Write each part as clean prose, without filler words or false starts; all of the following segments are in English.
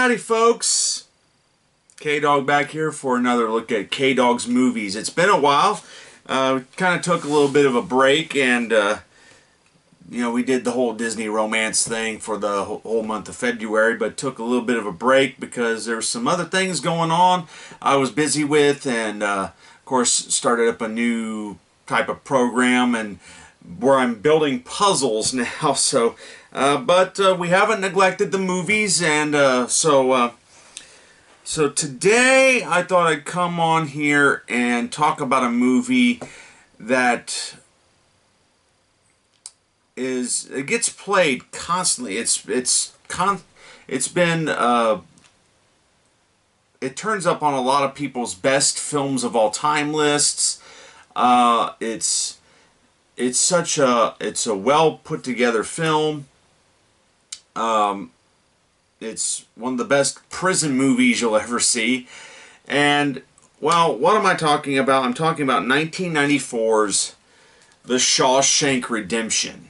Howdy folks, K-Dog back here for another look at K-Dog's movies. It's been a while. Kind of took a little bit of a break, and we did the whole Disney romance thing for the whole month of February, but took a little bit of a break because there were some other things going on I was busy with, and of course started up a new type of program and where I'm building puzzles now. But we haven't neglected the movies, and so today I thought I'd come on here and talk about a movie that it gets played constantly. It turns up on a lot of people's best films of all time lists. It's a well put together film. It's one of the best prison movies you'll ever see. And, well, what am I talking about? I'm talking about 1994's The Shawshank Redemption.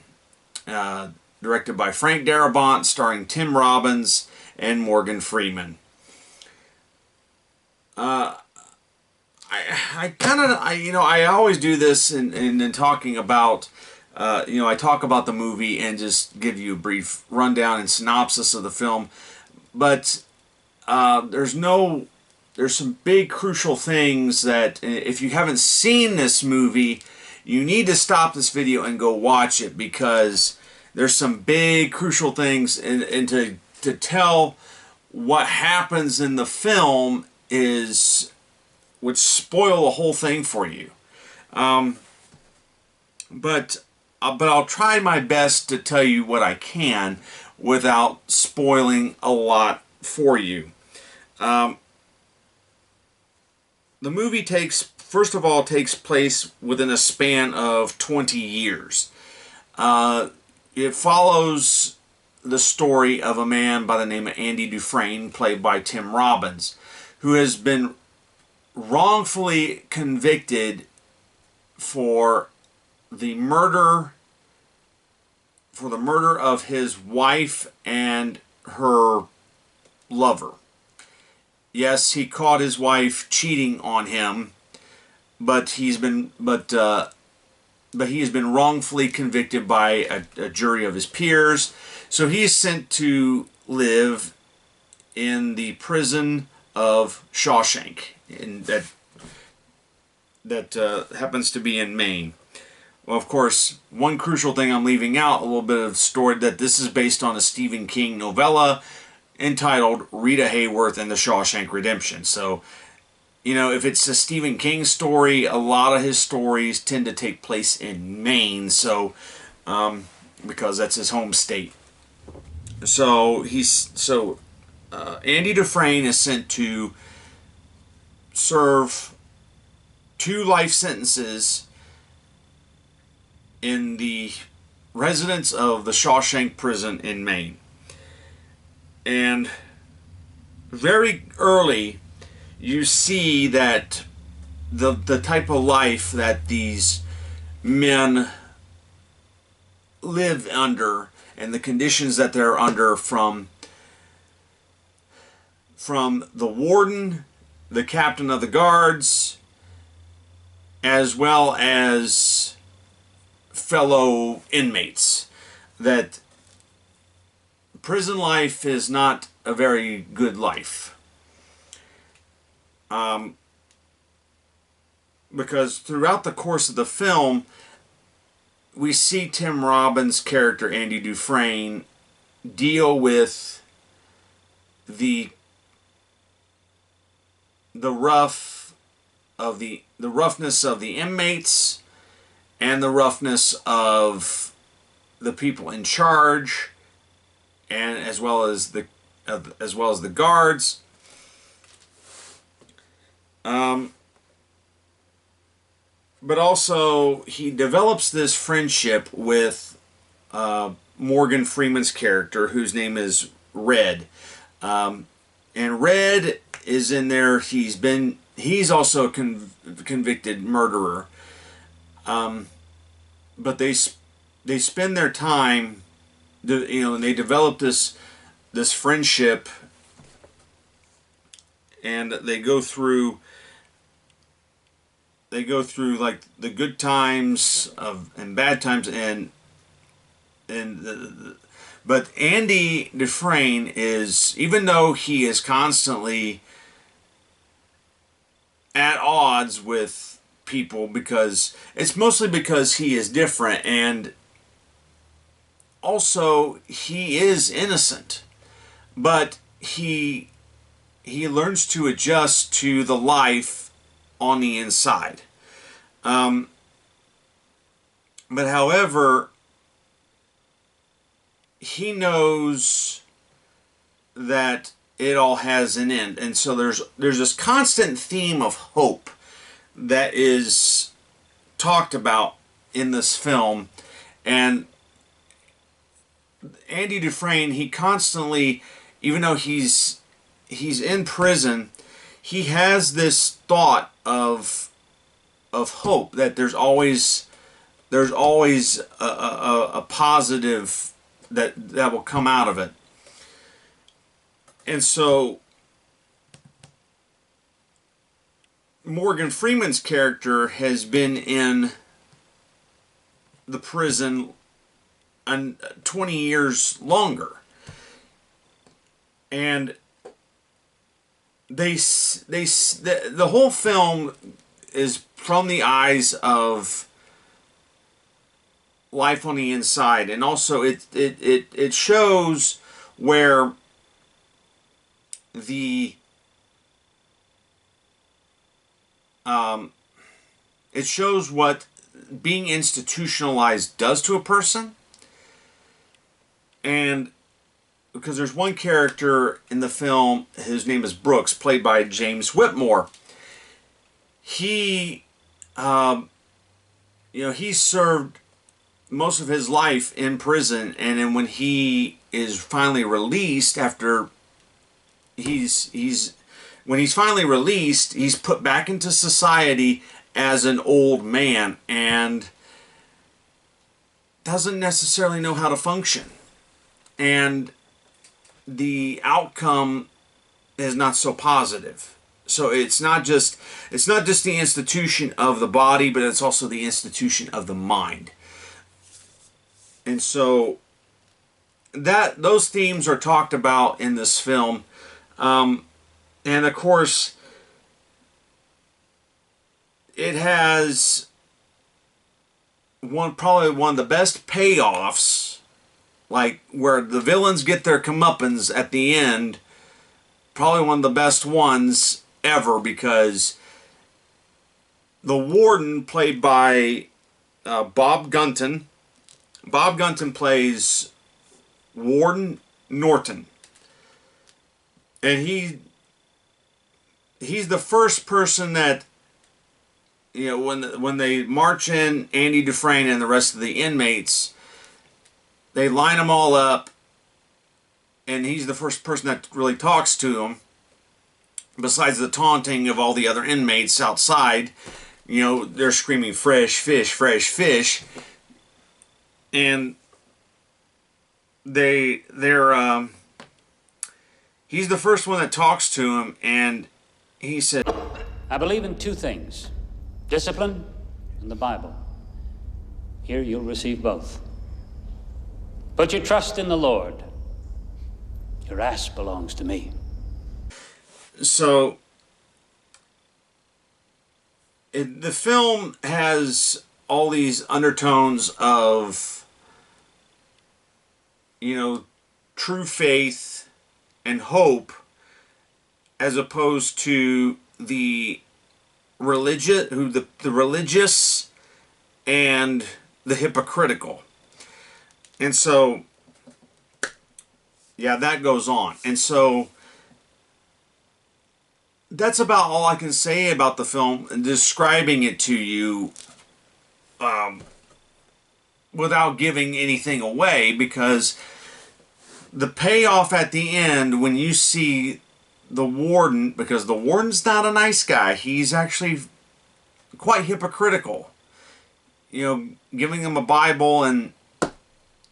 Directed by Frank Darabont, starring Tim Robbins and Morgan Freeman. I always do this in talking about, I talk about the movie and just give you a brief rundown and synopsis of the film, but there's some big crucial things that if you haven't seen this movie, you need to stop this video and go watch it, because there's some big crucial things, and to tell what happens in the film would spoil the whole thing for you. But I'll try my best to tell you what I can without spoiling a lot for you. The movie takes place within a span of 20 years. It follows the story of a man by the name of Andy Dufresne, played by Tim Robbins, who has been wrongfully convicted for the murder of his wife and her lover. Yes, he caught his wife cheating on him, but he has been wrongfully convicted by a jury of his peers. So he is sent to live in the prison of Shawshank, that happens to be in Maine. Well, of course, one crucial thing I'm leaving out, a little bit of story, that this is based on a Stephen King novella entitled Rita Hayworth and the Shawshank Redemption. So, if it's a Stephen King story, a lot of his stories tend to take place in Maine, so because that's his home state. So Andy Dufresne is sent to serve 2 life sentences in the residence of the Shawshank prison in Maine. And very early, you see that the type of life that these men live under, and the conditions that they're under, from the warden, the captain of the guards, as well as fellow inmates, that prison life is not a very good life. Because throughout the course of the film, we see Tim Robbins' character, Andy Dufresne, deal with the roughness of the inmates and the roughness of the people in charge, and as well as the guards. But also, he develops this friendship with Morgan Freeman's character, whose name is Red. And Red is in there. He's also a convicted murderer. But they spend their time, and they develop this friendship and they go through like the good times of and bad times, but Andy Dufresne is, even though he is constantly at odds with people, because it's mostly because he is different, and also he is innocent, but he learns to adjust to the life on the inside. Um, but however, he knows that it all has an end, and so there's this constant theme of hope that is talked about in this film. And Andy Dufresne, he constantly, even though he's in prison, he has this thought of hope, that there's always a positive that will come out of it. And so Morgan Freeman's character has been in the prison 20 years longer, and the whole film is from the eyes of life on the inside, and also it shows where the it shows what being institutionalized does to a person. And because there's one character in the film, his name is Brooks, played by James Whitmore. He he served most of his life in prison, and then when he is finally released, after when he's finally released, he's put back into society as an old man and doesn't necessarily know how to function. And the outcome is not so positive. So it's not just the institution of the body, but it's also the institution of the mind. And so those themes are talked about in this film. And of course, it has probably one of the best payoffs, like where the villains get their comeuppance at the end. Probably one of the best ones ever, because the warden, played by Bob Gunton. Bob Gunton plays Warden Norton, and he's the first person that, when they march in Andy Dufresne and the rest of the inmates, they line them all up, and he's the first person that really talks to them, besides the taunting of all the other inmates outside. They're screaming fresh fish, fresh fish, and he's the first one that talks to him, and he said, I believe in two things: discipline and the Bible. Here you'll receive both. Put your trust in the Lord. Your ass belongs to me. So the film has all these undertones of, true faith and hope, as opposed to the religious and the hypocritical. And so, yeah, that goes on. And so that's about all I can say about the film, and describing it to you without giving anything away, because the payoff at the end, when you see the warden, because the warden's not a nice guy, he's actually quite hypocritical, giving them a Bible and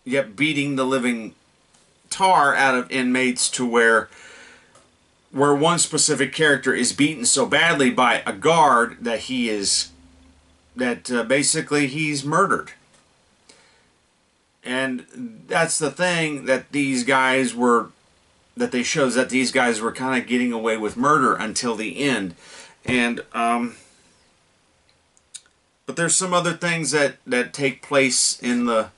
yet beating the living tar out of inmates, to where where one specific character is beaten so badly by a guard that basically he's murdered. And that's the thing that these guys were, that they shows that these guys were kind of getting away with murder until the end. And but there's some other things that take place in the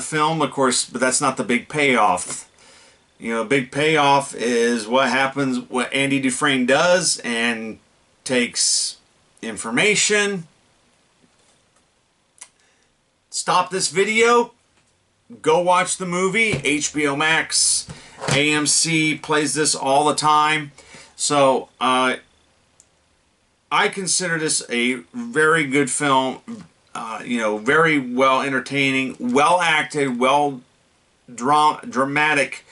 film, of course, but that's not the big payoff. You know, big payoff is what happens, what Andy Dufresne does, and takes information. Stop this video, go watch the movie. HBO Max, AMC plays this all the time. So I consider this a very good film. You know, very well entertaining, well acted, well dramatic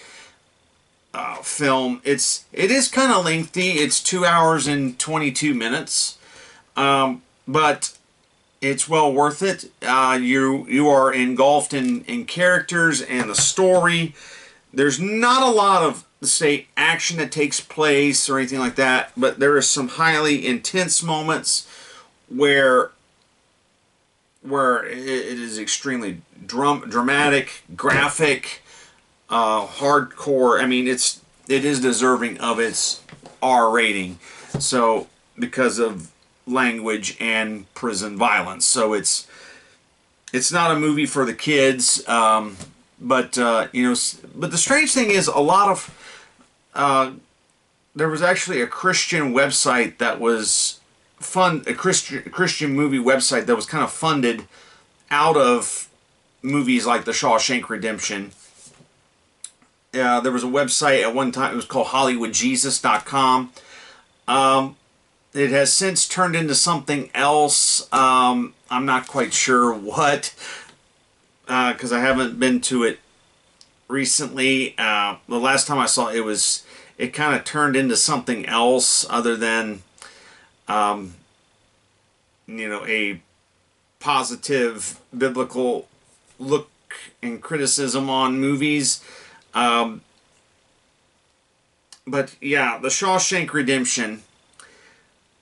film. It is kind of lengthy. It's 2 hours and 22 minutes, but it's well worth it. You are engulfed in characters and the story. There's not a lot of, say, action that takes place or anything like that, but there are some highly intense moments where it is extremely dramatic, graphic, hardcore. I mean, it is deserving of its R rating. So because of language and prison violence, so it's not a movie for the kids. But you know, but the strange thing is, a lot of there was actually a Christian website that was a Christian movie website that was kind of funded out of movies like The Shawshank Redemption. There was a website at one time, it was called HollywoodJesus.com. It has since turned into something else. I'm not quite sure what, because I haven't been to it recently. The last time I saw it, it kind of turned into something else other than you know, a positive biblical look and criticism on movies. But yeah, The Shawshank Redemption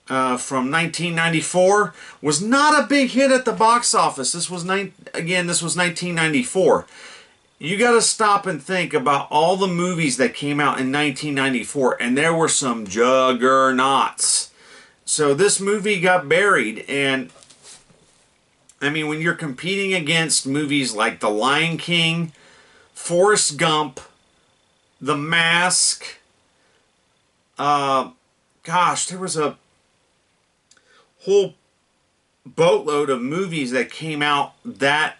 from 1994 was not a big hit at the box office. This was 1994. You got to stop and think about all the movies that came out in 1994, and there were some juggernauts. So this movie got buried, and I mean, when you're competing against movies like The Lion King, Forrest Gump, The Mask, gosh, there was a whole boatload of movies that came out that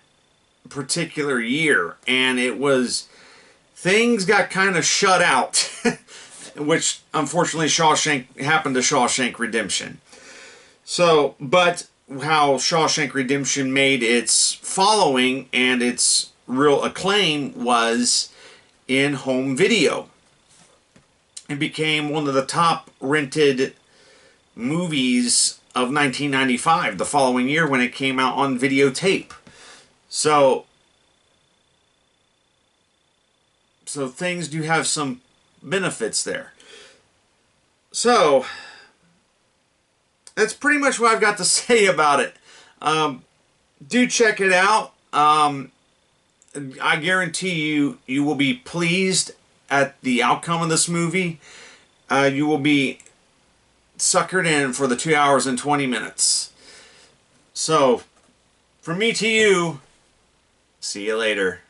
particular year, and things got kind of shut out, which unfortunately happened to Shawshank Redemption. So, but how Shawshank Redemption made its following and its real acclaim was in home video. It became one of the top rented movies of 1995, the following year when it came out on videotape. So things do have some benefits there. So that's pretty much what I've got to say about it. Do check it out. I guarantee you will be pleased at the outcome of this movie. You will be suckered in for the 2 hours and 20 minutes. So, from me to you, see you later.